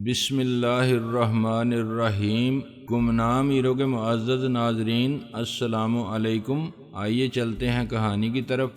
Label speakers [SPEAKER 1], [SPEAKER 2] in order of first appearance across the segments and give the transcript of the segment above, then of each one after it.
[SPEAKER 1] بسم اللہ الرحمن الرحیم۔ گمنام ہیرو کے معزز ناظرین، السلام علیکم۔ آئیے چلتے ہیں کہانی کی طرف۔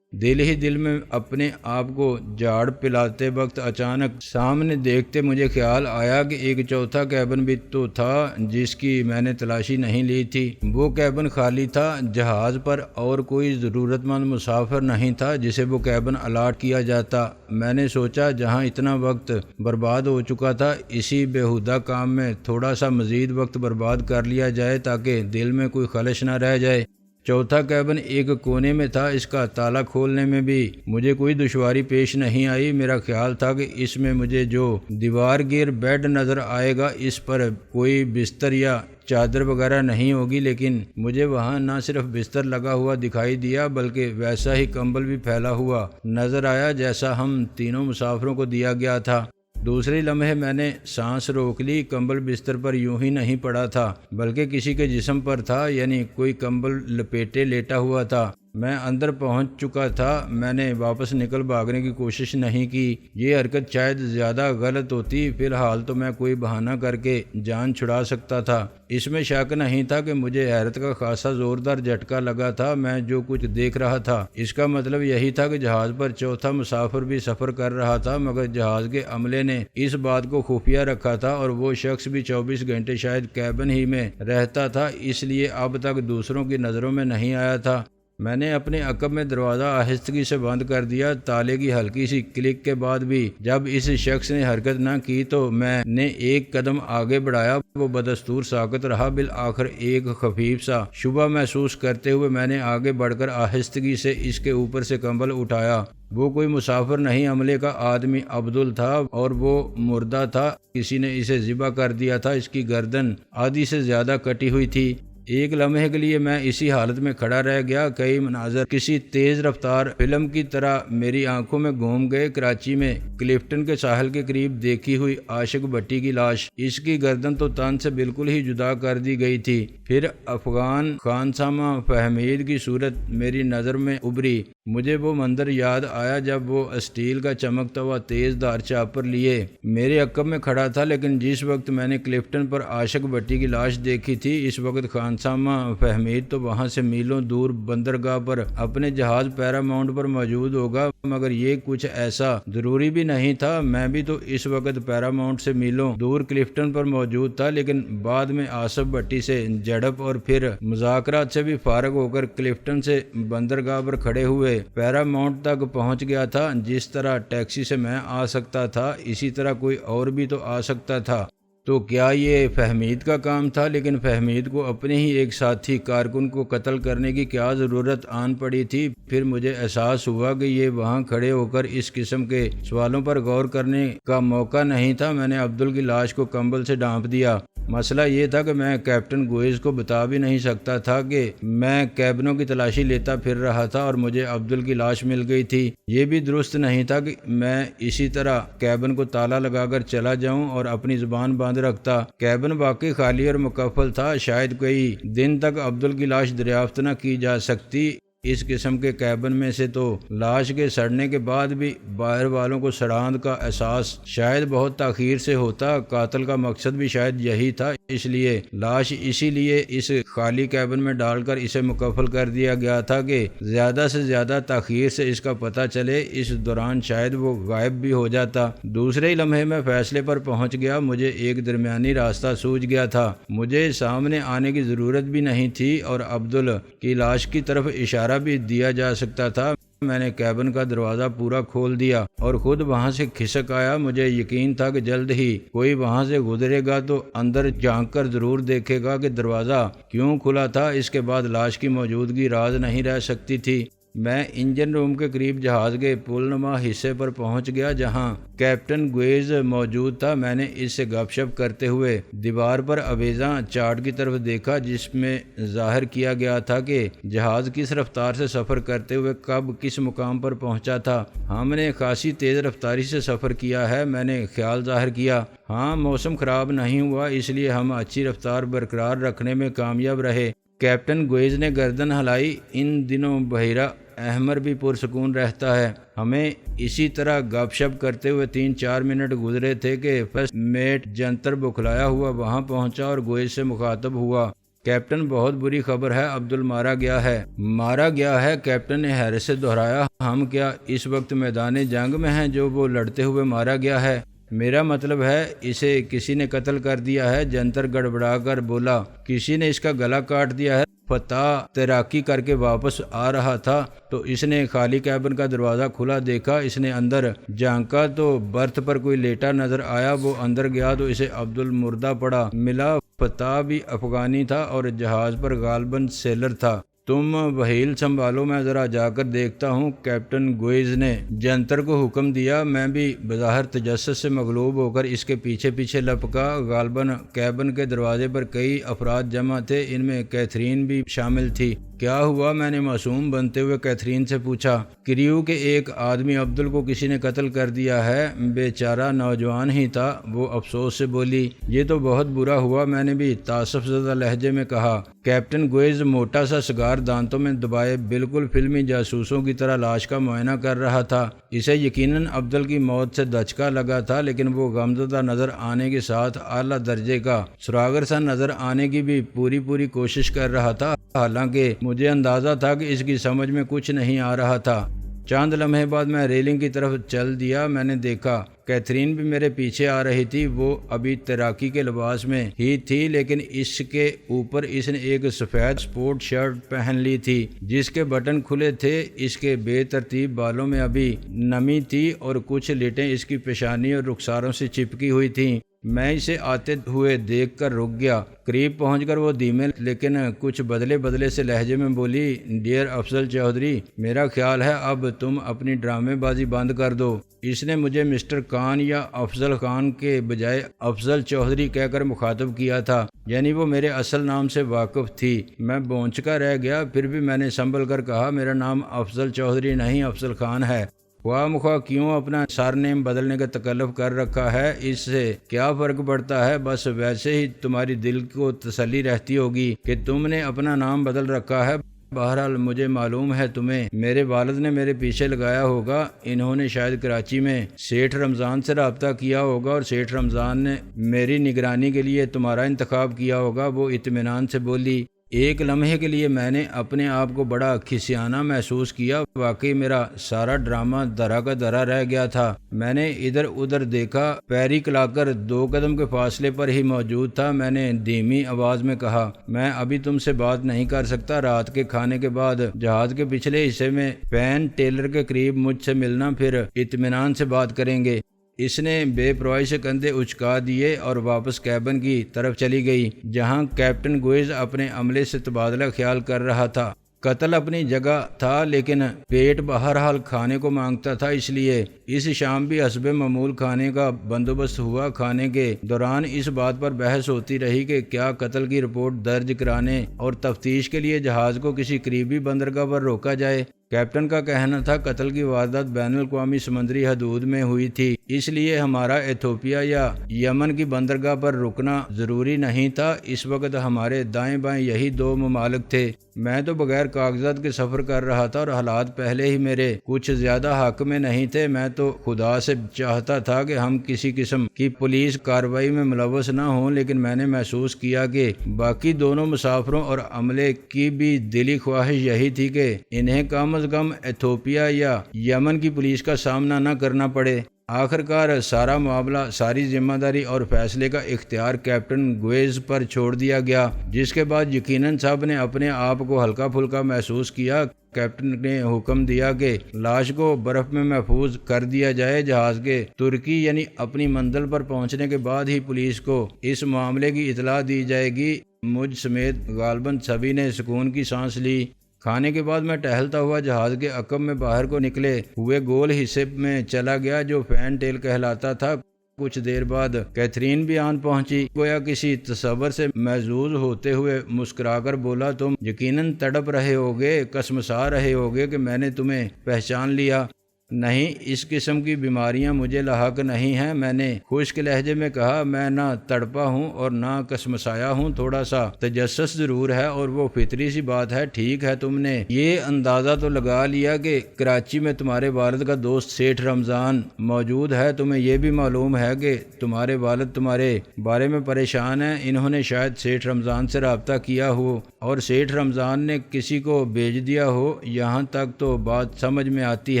[SPEAKER 1] دل ہی دل میں اپنے آپ کو جھاڑ پلاتے وقت اچانک سامنے دیکھتے مجھے خیال آیا کہ ایک چوتھا کیبن بھی تو تھا جس کی میں نے تلاشی نہیں لی تھی۔ وہ کیبن خالی تھا، جہاز پر اور کوئی ضرورت مند مسافر نہیں تھا جسے وہ کیبن الاٹ کیا جاتا۔ میں نے سوچا جہاں اتنا وقت برباد ہو چکا تھا، اسی بیہودہ کام میں تھوڑا سا مزید وقت برباد کر لیا جائے تاکہ دل میں کوئی خلش نہ رہ جائے۔ چوتھا کیبن ایک کونے میں تھا، اس کا تالا کھولنے میں بھی مجھے کوئی دشواری پیش نہیں آئی۔ میرا خیال تھا کہ اس میں مجھے جو دیوار گیر بیڈ نظر آئے گا اس پر کوئی بستر یا چادر وغیرہ نہیں ہوگی، لیکن مجھے وہاں نہ صرف بستر لگا ہوا دکھائی دیا بلکہ ویسا ہی کمبل بھی پھیلا ہوا نظر آیا جیسا ہم تینوں مسافروں کو دیا گیا تھا۔ دوسرے لمحے میں نے سانس روک لی۔ کمبل بستر پر یوں ہی نہیں پڑا تھا بلکہ کسی کے جسم پر تھا، یعنی کوئی کمبل لپیٹے لیٹا ہوا تھا۔ میں اندر پہنچ چکا تھا۔ میں نے واپس نکل بھاگنے کی کوشش نہیں کی، یہ حرکت شاید زیادہ غلط ہوتی۔ فی الحال تو میں کوئی بہانہ کر کے جان چھڑا سکتا تھا۔ اس میں شک نہیں تھا کہ مجھے حیرت کا خاصا زوردار جھٹکا لگا تھا۔ میں جو کچھ دیکھ رہا تھا اس کا مطلب یہی تھا کہ جہاز پر چوتھا مسافر بھی سفر کر رہا تھا، مگر جہاز کے عملے نے اس بات کو خفیہ رکھا تھا اور وہ شخص بھی 24 گھنٹے شاید کیبن ہی میں رہتا تھا، اس لیے اب تک دوسروں کی نظروں میں نہیں آیا تھا۔ میں نے اپنے عقب میں دروازہ آہستگی سے بند کر دیا۔ تالے کی ہلکی سی کلک کے بعد بھی جب اس شخص نے حرکت نہ کی تو میں نے ایک قدم آگے بڑھایا۔ وہ بدستور ساکت رہا۔ بالآخر ایک خفیف سا شبہ محسوس کرتے ہوئے میں نے آگے بڑھ کر آہستگی سے اس کے اوپر سے کمبل اٹھایا۔ وہ کوئی مسافر نہیں، عملے کا آدمی عبدل تھا اور وہ مردہ تھا۔ کسی نے اسے ذبح کر دیا تھا۔ اس کی گردن آدھی سے زیادہ کٹی ہوئی تھی۔ ایک لمحے کے لیے میں اسی حالت میں کھڑا رہ گیا۔ کئی مناظر کسی تیز رفتار فلم کی طرح میری آنکھوں میں گھوم گئے۔ کراچی میں کلفٹن کے ساحل کے قریب دیکھی ہوئی عاشق بھٹی کی لاش، اس کی گردن تو تن سے بالکل ہی جدا کر دی گئی تھی۔ پھر افغان خانسامہ فہمید کی صورت میری نظر میں ابھری۔ مجھے وہ منظر یاد آیا جب وہ اسٹیل کا چمکتا ہوا تیز دھار چاپر لیے میرے عقب میں کھڑا تھا، لیکن جس وقت میں نے کلفٹن پر عاشق بھٹی کی لاش دیکھی تھی اس وقت خانسامہ فہمید تو وہاں سے میلوں دور بندرگاہ پر اپنے جہاز پیراماؤنٹ پر موجود ہوگا، مگر یہ کچھ ایسا ضروری بھی نہیں تھا۔ میں بھی تو اس وقت پیراماؤنٹ سے میلوں دور کلفٹن پر موجود تھا، لیکن بعد میں آصف بھٹی سے جھڑپ اور پھر مذاکرات سے بھی فارغ ہو کر کلفٹن سے بندرگاہ پر کھڑے ہوئے پیراماؤنٹ تک پہنچ گیا تھا۔ جس طرح ٹیکسی سے میں آ سکتا تھا اسی طرح کوئی اور بھی تو آ سکتا تھا۔ تو کیا یہ فہمید کا کام تھا؟ لیکن فہمید کو اپنے ہی ایک ساتھی کارکن کو قتل کرنے کی کیا ضرورت آن پڑی تھی؟ پھر مجھے احساس ہوا کہ یہ وہاں کھڑے ہو کر اس قسم کے سوالوں پر غور کرنے کا موقع نہیں تھا۔ میں نے عبدل کی لاش کو کمبل سے ڈھانپ دیا۔ مسئلہ یہ تھا کہ میں کیپٹن گوئز کو بتا بھی نہیں سکتا تھا کہ میں کیبنوں کی تلاشی لیتا پھر رہا تھا اور مجھے عبدل کی لاش مل گئی تھی۔ یہ بھی درست نہیں تھا کہ میں اسی طرح کیبن کو تالا لگا کر چلا جاؤں اور اپنی زبان بند رکھتا۔ کیبن واقعی خالی اور مقفل تھا۔ شاید کئی دن تک عبدل کی لاش دریافت نہ کی جا سکتی۔ اس قسم کے کیبن میں سے تو لاش کے سڑنے کے بعد بھی باہر والوں کو سڑاند کا احساس شاید بہت تاخیر سے ہوتا۔ قاتل کا مقصد بھی شاید یہی تھا، اس لیے لاش اسی لیے اس خالی کیبن میں ڈال کر اسے مقفل کر دیا گیا تھا کہ زیادہ سے زیادہ تاخیر سے اس کا پتہ چلے۔ اس دوران شاید وہ غائب بھی ہو جاتا۔ دوسرے ہی لمحے میں فیصلے پر پہنچ گیا۔ مجھے ایک درمیانی راستہ سوجھ گیا تھا۔ مجھے سامنے آنے کی ضرورت بھی نہیں تھی اور عبدل کی لاش کی طرف اشارہ بھی دیا جا سکتا تھا۔ میں نے کیبن کا دروازہ پورا کھول دیا اور خود وہاں سے کھسک آیا۔ مجھے یقین تھا کہ جلد ہی کوئی وہاں سے گزرے گا تو اندر جھانک کر ضرور دیکھے گا کہ دروازہ کیوں کھلا تھا۔ اس کے بعد لاش کی موجودگی راز نہیں رہ سکتی تھی۔ میں انجن روم کے قریب جہاز کے پل نما حصے پر پہنچ گیا جہاں کیپٹن گوئز موجود تھا۔ میں نے اس سے گپ شپ کرتے ہوئے دیوار پر آویزاں چارٹ کی طرف دیکھا جس میں ظاہر کیا گیا تھا کہ جہاز کس رفتار سے سفر کرتے ہوئے کب کس مقام پر پہنچا تھا۔ ہم نے خاصی تیز رفتاری سے سفر کیا ہے، میں نے خیال ظاہر کیا۔ ہاں، موسم خراب نہیں ہوا، اس لیے ہم اچھی رفتار برقرار رکھنے میں کامیاب رہے۔ کیپٹن گوئز نے گردن ہلائی۔ ان دنوں بحیرہ احمر بھی پرسکون رہتا ہے۔ ہمیں اسی طرح گپ شپ کرتے ہوئے 3-4 منٹ گزرے تھے کہ فرسٹ میٹ جنتر بکھلایا ہوا وہاں پہنچا اور گوئز سے مخاطب ہوا۔ کیپٹن، بہت بری خبر ہے، عبدل مارا گیا ہے۔ مارا گیا ہے؟ کیپٹن نے حیرت سے دہرایا۔ ہم کیا اس وقت میدان جنگ میں ہیں جو وہ لڑتے ہوئے مارا گیا ہے؟ میرا مطلب ہے اسے کسی نے قتل کر دیا ہے۔ جنتر گڑبڑا کر بولا۔ کسی نے اس کا گلا کاٹ دیا ہے۔ فتح تیراکی کر کے واپس آ رہا تھا تو اس نے خالی کیبن کا دروازہ کھلا دیکھا۔ اس نے اندر جھانکا تو برتھ پر کوئی لیٹا نظر آیا۔ وہ اندر گیا تو اسے عبدل مردہ پڑا ملا۔ فتح بھی افغانی تھا اور جہاز پر غالباً سیلر تھا۔ تم وہیل سنبھالو، میں ذرا جا کر دیکھتا ہوں، کیپٹن گوئز نے جنتر کو حکم دیا۔ میں بھی بظاہر تجسس سے مغلوب ہو کر اس کے پیچھے پیچھے لپکا۔ غالباً کیبن کے دروازے پر کئی افراد جمع تھے، ان میں کیتھرین بھی شامل تھی۔ کیا ہوا؟ میں نے معصوم بنتے ہوئے کیتھرین سے پوچھا۔ کریو کے ایک آدمی عبدل کو کسی نے قتل کر دیا ہے۔ بیچارہ نوجوان ہی تھا، وہ افسوس سے بولی۔ یہ تو بہت برا ہوا، میں نے بھی تعصب زدہ لہجے میں کہا۔ کیپٹن گوئز موٹا سا سگار دانتوں میں دبائے بالکل فلمی جاسوسوں کی طرح لاش کا معائنہ کر رہا تھا۔ اسے یقیناً عبدل کی موت سے دھچکا لگا تھا، لیکن وہ غمزدہ نظر آنے کے ساتھ اعلیٰ درجے کا سراغر سا نظر آنے کی بھی پوری کوشش کر رہا تھا، حالانکہ مجھے اندازہ تھا کہ اس کی سمجھ میں کچھ نہیں آ رہا تھا۔ چند لمحے بعد میں ریلنگ کی طرف چل دیا۔ میں نے دیکھا کیتھرین بھی میرے پیچھے آ رہی تھی۔ وہ ابھی تیراکی کے لباس میں ہی تھی، لیکن اس کے اوپر اس نے ایک سفید سپورٹ شرٹ پہن لی تھی جس کے بٹن کھلے تھے۔ اس کے بے ترتیب بالوں میں ابھی نمی تھی اور کچھ لٹیں اس کی پیشانی اور رخساروں سے چپکی ہوئی تھیں۔ میں اسے آتے ہوئے دیکھ کر رک گیا۔ قریب پہنچ کر وہ دھیمے لیکن کچھ بدلے سے لہجے میں بولی، ڈیئر افضل چودھری، میرا خیال ہے اب تم اپنی ڈرامے بازی بند کر دو۔ اس نے مجھے مسٹر خان یا افضل خان کے بجائے افضل چودھری کہہ کر مخاطب کیا تھا، یعنی وہ میرے اصل نام سے واقف تھی۔ میں بونچکا رہ گیا، پھر بھی میں نے سنبھل کر کہا، میرا نام افضل چودھری نہیں افضل خان ہے۔ خواہ مخواہ کیوں اپنا سر نیم بدلنے کا تکلف کر رکھا ہے، اس سے کیا فرق پڑتا ہے؟ بس ویسے ہی تمہاری دل کو تسلی رہتی ہوگی کہ تم نے اپنا نام بدل رکھا ہے۔ بہرحال مجھے معلوم ہے تمہیں میرے والد نے میرے پیچھے لگایا ہوگا۔ انہوں نے شاید کراچی میں سیٹھ رمضان سے رابطہ کیا ہوگا اور سیٹھ رمضان نے میری نگرانی کے لیے تمہارا انتخاب کیا ہوگا۔ وہ اطمینان سے بولی۔ ایک لمحے کے لیے میں نے اپنے آپ کو بڑا کھسیانہ محسوس کیا۔ واقعی میرا سارا ڈرامہ درا کا درا رہ گیا تھا۔ میں نے ادھر ادھر دیکھا، پیری کلا کر 2 قدم کے فاصلے پر ہی موجود تھا۔ میں نے دھیمی آواز میں کہا، میں ابھی تم سے بات نہیں کر سکتا۔ رات کے کھانے کے بعد جہاز کے پچھلے حصے میں پین ٹیلر کے قریب مجھ سے ملنا، پھر اطمینان سے بات کریں گے۔ اس نے بے پرواہی سے کندھے اچکا دیے اور واپس کیبن کی طرف چلی گئی، جہاں کیپٹن گوئز اپنے عملے سے تبادلہ خیال کر رہا تھا۔ قتل اپنی جگہ تھا، لیکن پیٹ بہرحال کھانے کو مانگتا تھا، اس لیے اس شام بھی حسب معمول کھانے کا بندوبست ہوا۔ کھانے کے دوران اس بات پر بحث ہوتی رہی کہ کیا قتل کی رپورٹ درج کرانے اور تفتیش کے لیے جہاز کو کسی قریبی بندرگاہ پر روکا جائے۔ کیپٹن کا کہنا تھا قتل کی واردات بین الاقوامی سمندری حدود میں ہوئی تھی، اس لیے ہمارا ایتھوپیا یا یمن کی بندرگاہ پر رکنا ضروری نہیں تھا۔ اس وقت ہمارے دائیں بائیں یہی 2 ممالک تھے۔ میں تو بغیر کاغذات کے سفر کر رہا تھا اور حالات پہلے ہی میرے کچھ زیادہ حق میں نہیں تھے۔ میں تو خدا سے چاہتا تھا کہ ہم کسی قسم کی پولیس کارروائی میں ملوث نہ ہوں، لیکن میں نے محسوس کیا کہ باقی دونوں مسافروں اور عملے کی بھی دلی خواہش یہی تھی کہ انہیں کم از کم ایتھوپیا یا یمن کی پولیس کا سامنا نہ کرنا پڑے۔ آخرکار سارا معاملہ، ساری ذمہ داری اور فیصلے کا اختیار کیپٹن گوئز پر چھوڑ دیا گیا، جس کے بعد یقیناً سب نے اپنے آپ کو ہلکا پھلکا محسوس کیا۔ کیپٹن نے حکم دیا کہ لاش کو برف میں محفوظ کر دیا جائے۔ جہاز کے ترکی یعنی اپنی منزل پر پہنچنے کے بعد ہی پولیس کو اس معاملے کی اطلاع دی جائے گی۔ مجھ سمیت غالباً سبھی نے سکون کی سانس لی۔ کھانے کے بعد میں ٹہلتا ہوا جہاز کے عقب میں باہر کو نکلے ہوئے گول حصے میں چلا گیا جو فین ٹیل کہلاتا تھا۔ کچھ دیر بعد کیتھرین بھی آن پہنچی، گویا کسی تصور سے محظوظ ہوتے ہوئے مسکرا کر بولا، تم یقیناً تڑپ رہے ہوگے، کسمسا رہے ہوگے کہ میں نے تمہیں پہچان لیا۔ نہیں، اس قسم کی بیماریاں مجھے لاحق نہیں ہیں۔ میں نے خشک لہجے میں کہا، میں نہ تڑپا ہوں اور نہ کسمسایا ہوں، تھوڑا سا تجسس ضرور ہے اور وہ فطری سی بات ہے۔ ٹھیک ہے، تم نے یہ اندازہ تو لگا لیا کہ کراچی میں تمہارے والد کا دوست سیٹھ رمضان موجود ہے۔ تمہیں یہ بھی معلوم ہے کہ تمہارے والد تمہارے بارے میں پریشان ہیں۔ انہوں نے شاید سیٹھ رمضان سے رابطہ کیا ہو اور سیٹھ رمضان نے کسی کو بھیج دیا ہو۔ یہاں تک تو بات سمجھ میں آتی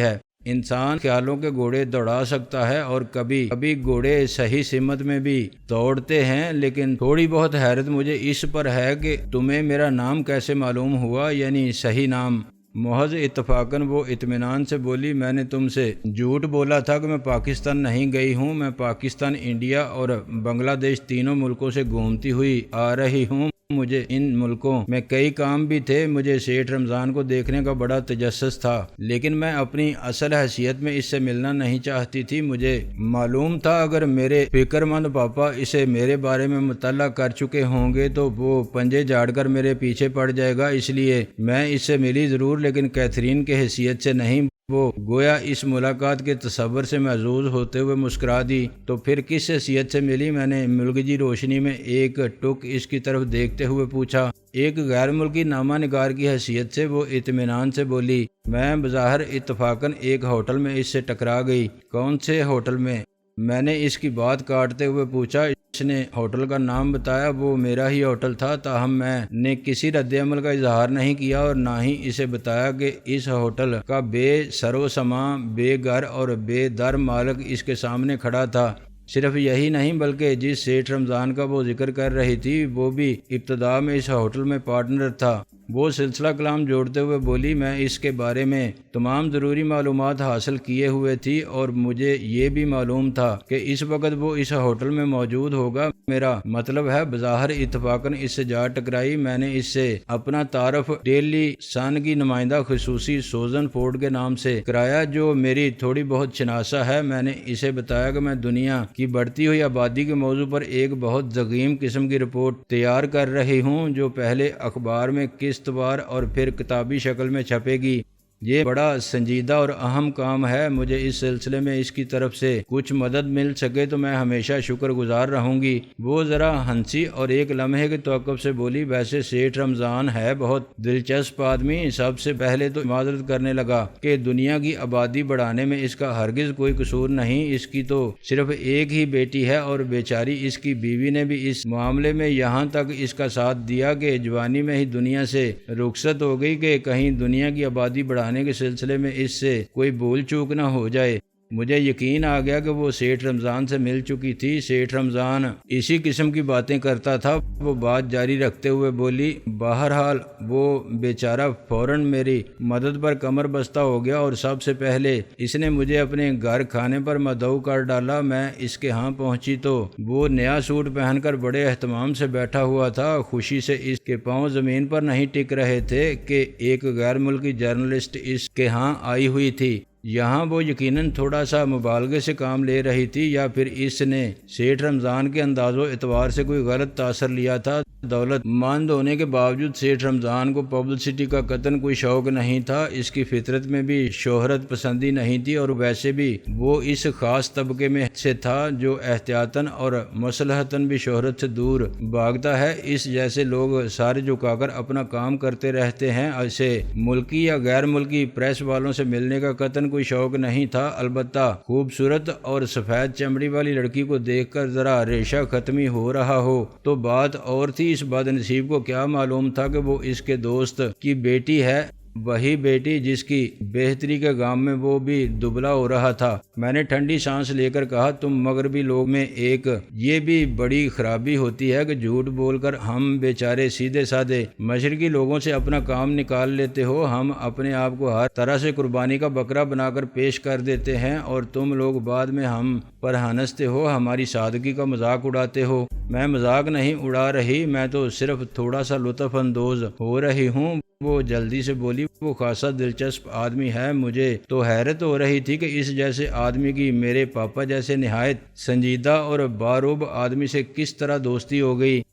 [SPEAKER 1] ہے۔ انسان خیالوں کے گھوڑے دوڑا سکتا ہے اور کبھی کبھی گھوڑے صحیح سمت میں بھی دوڑتے ہیں، لیکن تھوڑی بہت حیرت مجھے اس پر ہے کہ تمہیں میرا نام کیسے معلوم ہوا، یعنی صحیح نام۔ محض اتفاقاً وہ اطمینان سے بولی، میں نے تم سے جھوٹ بولا تھا کہ میں پاکستان نہیں گئی ہوں۔ میں پاکستان، انڈیا اور بنگلہ دیش تینوں ملکوں سے گھومتی ہوئی آ رہی ہوں۔ مجھے ان ملکوں میں کئی کام بھی تھے۔ مجھے سیٹھ رمضان کو دیکھنے کا بڑا تجسس تھا، لیکن میں اپنی اصل حیثیت میں اس سے ملنا نہیں چاہتی تھی۔ مجھے معلوم تھا اگر میرے فکر مند پاپا اسے میرے بارے میں مطلع کر چکے ہوں گے تو وہ پنجے جھاڑ کر میرے پیچھے پڑ جائے گا، اس لیے میں اس سے ملی ضرور، لیکن کیتھرین کے حیثیت سے نہیں۔ وہ گویا اس ملاقات کے تصور سے محظوظ ہوتے ہوئے مسکرا دی۔ تو پھر کس حیثیت سے ملی؟ میں نے ملگجی روشنی میں ایک ٹک اس کی طرف دیکھتے ہوئے پوچھا۔ ایک غیر ملکی نامہ نگار کی حیثیت سے، وہ اطمینان سے بولی۔ میں بظاہر اتفاقاً ایک ہوٹل میں اس سے ٹکرا گئی۔ کون سے ہوٹل میں؟ میں نے اس کی بات کاٹتے ہوئے پوچھا۔ اس نے ہوٹل کا نام بتایا۔ وہ میرا ہی ہوٹل تھا، تاہم میں نے کسی رد عمل کا اظہار نہیں کیا اور نہ ہی اسے بتایا کہ اس ہوٹل کا بے سر و سامان، بے گھر اور بے در مالک اس کے سامنے کھڑا تھا۔ صرف یہی نہیں بلکہ جس سیٹھ رمضان کا وہ ذکر کر رہی تھی وہ بھی ابتدا میں اس ہوٹل میں پارٹنر تھا۔ وہ سلسلہ کلام جوڑتے ہوئے بولی، میں اس کے بارے میں تمام ضروری معلومات حاصل کیے ہوئے تھی اور مجھے یہ بھی معلوم تھا کہ اس وقت وہ اس ہوٹل میں موجود ہوگا۔ میرا مطلب ہے بظاہر اتفاقاً اس سے جا ٹکرائی۔ میں نے اس سے اپنا تعارف ڈیلی سن کی نمائندہ خصوصی سوزن فورڈ کے نام سے کرایا، جو میری تھوڑی بہت شناسہ ہے۔ میں نے اسے بتایا کہ میں دنیا کی بڑھتی ہوئی آبادی کے موضوع پر ایک بہت ضخیم قسم کی رپورٹ تیار کر رہی ہوں، جو پہلے اخبار میں قسط وار اور پھر کتابی شکل میں چھپے گی۔ یہ بڑا سنجیدہ اور اہم کام ہے۔ مجھے اس سلسلے میں اس کی طرف سے کچھ مدد مل سکے تو میں ہمیشہ شکر گزار رہوں گی۔ وہ ذرا ہنسی اور ایک لمحے کے توقف سے بولی، ویسے سیٹھ رمضان ہے بہت دلچسپ آدمی۔ سب سے پہلے تو معذرت کرنے لگا کہ دنیا کی آبادی بڑھانے میں اس کا ہرگز کوئی قصور نہیں۔ اس کی تو صرف ایک ہی بیٹی ہے اور بیچاری اس کی بیوی نے بھی اس معاملے میں یہاں تک اس کا ساتھ دیا کہ جوانی میں ہی دنیا سے رخصت ہو گئی کہ کہیں دنیا کی آبادی بڑھانے کے سلسلے میں اس سے کوئی بھول چوک نہ ہو جائے۔ مجھے یقین آ گیا کہ وہ سیٹھ رمضان سے مل چکی تھی۔ سیٹھ رمضان اسی قسم کی باتیں کرتا تھا۔ وہ بات جاری رکھتے ہوئے بولی، بہرحال وہ بیچارہ فوراً میری مدد پر کمر بستہ ہو گیا اور سب سے پہلے اس نے مجھے اپنے گھر کھانے پر مدعو کر ڈالا۔ میں اس کے ہاں پہنچی تو وہ نیا سوٹ پہن کر بڑے اہتمام سے بیٹھا ہوا تھا۔ خوشی سے اس کے پاؤں زمین پر نہیں ٹک رہے تھے کہ ایک غیر ملکی جرنلسٹ اس کے ہاں آئی ہوئی تھی۔ یہاں وہ یقیناً تھوڑا سا مبالغے سے کام لے رہی تھی یا پھر اس نے سیٹھ رمضان کے انداز و اعتبار سے کوئی غلط تاثر لیا تھا۔ دولت مند ہونے کے باوجود سیٹھ رمضان کو پبلسٹی کا قطعاً کوئی شوق نہیں تھا۔ اس کی فطرت میں بھی شہرت پسندی نہیں تھی اور ویسے بھی وہ اس خاص طبقے میں سے تھا جو احتیاطاً اور مصلحتاً بھی شہرت سے دور بھاگتا ہے۔ اس جیسے لوگ سارے جھکا کر اپنا کام کرتے رہتے ہیں۔ اسے ملکی یا غیر ملکی پریس والوں سے ملنے کا قطعاً کوئی شوق نہیں تھا۔ البتہ خوبصورت اور سفید چمڑی والی لڑکی کو دیکھ کر ذرا ریشہ ختمی ہو رہا ہو تو بات اور تھی۔ اس بد نصیب کو کیا معلوم تھا کہ وہ اس کے دوست کی بیٹی ہے، وہی بیٹی جس کی بہتری کے غم میں وہ بھی دبلا ہو رہا تھا۔ میں نے ٹھنڈی سانس لے کر کہا، تم مغربی لوگ میں ایک یہ بھی بڑی خرابی ہوتی ہے کہ جھوٹ بول کر ہم بیچارے سیدھے سادے مشرقی لوگوں سے اپنا کام نکال لیتے ہو۔ ہم اپنے آپ کو ہر طرح سے قربانی کا بکرا بنا کر پیش کر دیتے ہیں اور تم لوگ بعد میں ہم پر ہنستے ہو، ہماری سادگی کا مذاق اڑاتے ہو۔ میں مذاق نہیں اڑا رہی، میں تو صرف تھوڑا سا لطف اندوز ہو رہی ہوں۔ وہ جلدی سے بولی، وہ خاصا دلچسپ آدمی ہے۔ مجھے تو حیرت ہو رہی تھی کہ اس جیسے آدمی کی میرے پاپا جیسے نہایت سنجیدہ اور باروب آدمی سے کس طرح دوستی ہو گئی۔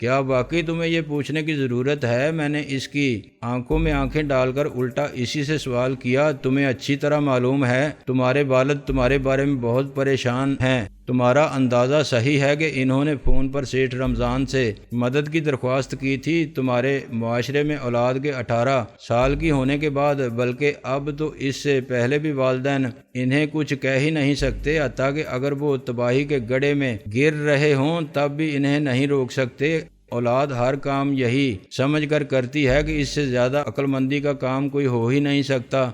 [SPEAKER 1] کیا واقعی تمہیں یہ پوچھنے کی ضرورت ہے؟ میں نے اس کی آنکھوں میں آنکھیں ڈال کر الٹا اسی سے سوال کیا۔ تمہیں اچھی طرح معلوم ہے تمہارے والد تمہارے بارے میں بہت پریشان ہیں۔ تمہارا اندازہ صحیح ہے کہ انہوں نے فون پر سیٹھ رمضان سے مدد کی درخواست کی تھی۔ تمہارے معاشرے میں اولاد کے 18 سال کی ہونے کے بعد، بلکہ اب تو اس سے پہلے بھی والدین انہیں کچھ کہہ ہی نہیں سکتے، حتیٰ کہ اگر وہ تباہی کے گڑھے میں گر رہے ہوں تب بھی انہیں نہیں روک سکتے۔ اولاد ہر کام یہی سمجھ کر کرتی ہے کہ اس سے زیادہ عقل مندی کا کام کوئی ہو ہی نہیں سکتا۔